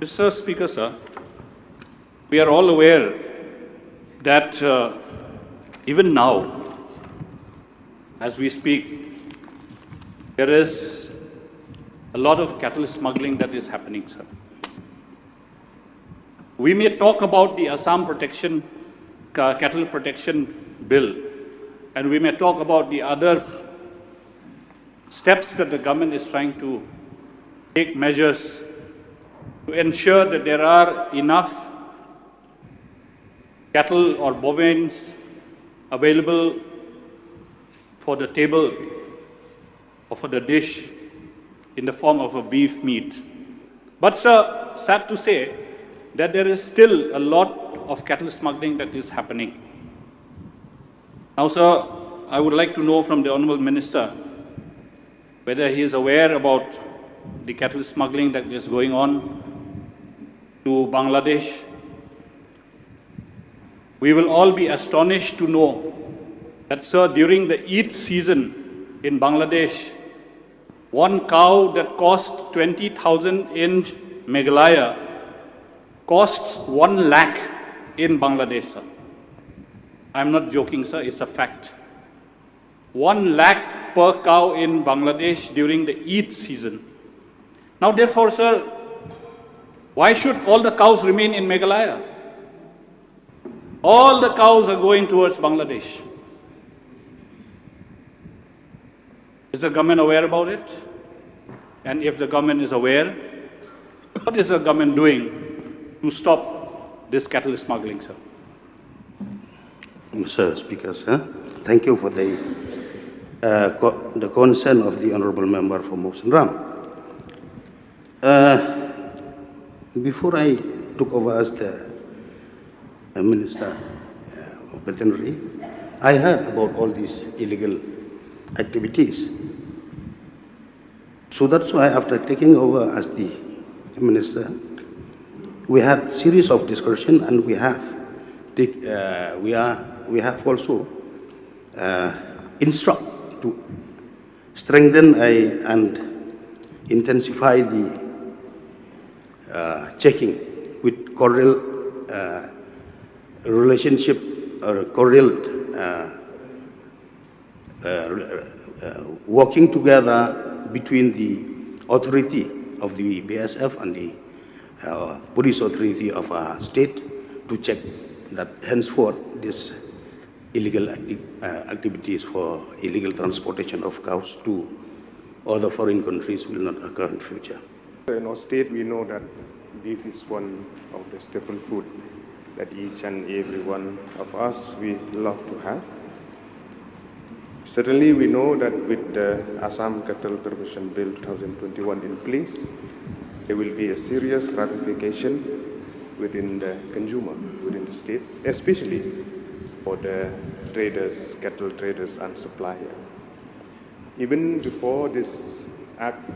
Mr. Speaker, sir, we are all aware that even now, as we speak, there is a lot of cattle smuggling that is happening, sir. We may talk about the Assam Cattle Protection Bill, and we may talk about the other steps that the government is trying to take measures to ensure that there are enough cattle or bovines available for the table or for the dish in the form of a beef meat. But sir, sad to say that there is still a lot of cattle smuggling that is happening. Now sir, I would like to know from the Honourable Minister whether he is aware about the cattle smuggling that is going on to Bangladesh. We will all be astonished to know that, sir, during the Eid season in Bangladesh, one cow that cost 20,000 in Meghalaya costs 1 lakh in Bangladesh, sir. I'm not joking, sir, it's a fact. 1 lakh per cow in Bangladesh during the Eid season. Now, therefore, sir, why should all the cows remain in Meghalaya? All the cows are going towards Bangladesh. Is the government aware about it? And if the government is aware, what is the government doing to stop this cattle smuggling, sir? Mr. Speaker, sir, thank you for the concern of the Honourable Member for Motion Ram. Before I took over as the Minister of Veterinary, I heard about all these illegal activities. So that's why after taking over as the Minister, we had series of discussion, and we have also instruct to strengthen and intensify the checking with cordial relationship or cordial working together between the authority of the BSF and the police authority of our state to check that henceforth this illegal activities for illegal transportation of cows to other foreign countries will not occur in future. In our state, we know that beef is one of the staple food that each and every one of us we love to have. Certainly, we know that with the Assam Cattle Protection Bill 2021 in place, there will be a serious ratification within the consumer, within the state, especially for the traders, cattle traders and suppliers. Even before this act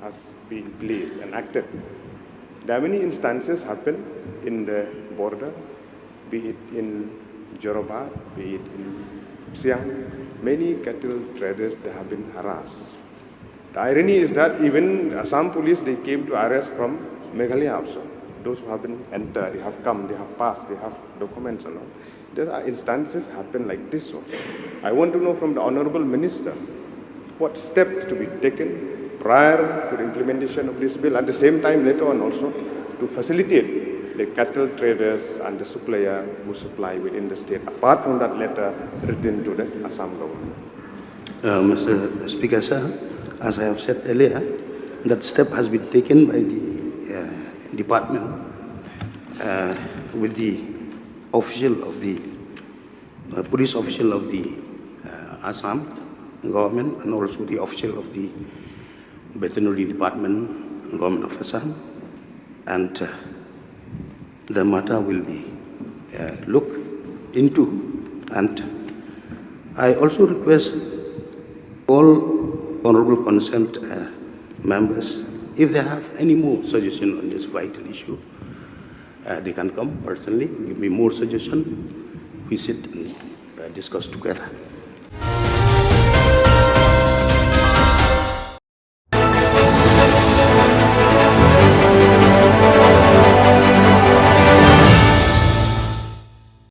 has been placed and acted, there are many instances happen in the border, be it in Jylla, be it in Shillong. Many cattle traders, they have been harassed. The irony is that even Assam police, they came to arrest from Meghalaya ASHA. Those who have been entered, they have come, they have passed, they have documents and all. There are instances happen like this one. I want to know from the Honourable Minister, what steps to be taken prior to the implementation of this bill, at the same time later on also to facilitate the cattle traders and the supplier who supply within the state, apart from that letter written to the Assam government. Mr. Speaker, sir, as I have said earlier, that step has been taken by the department with the official of the police official of the Assam government and also the official of the veterinary department, government of Assam, and the matter will be looked into. And I also request all honourable concerned members, if they have any more suggestion on this vital issue, they can come personally, give me more suggestion. We sit and discuss together.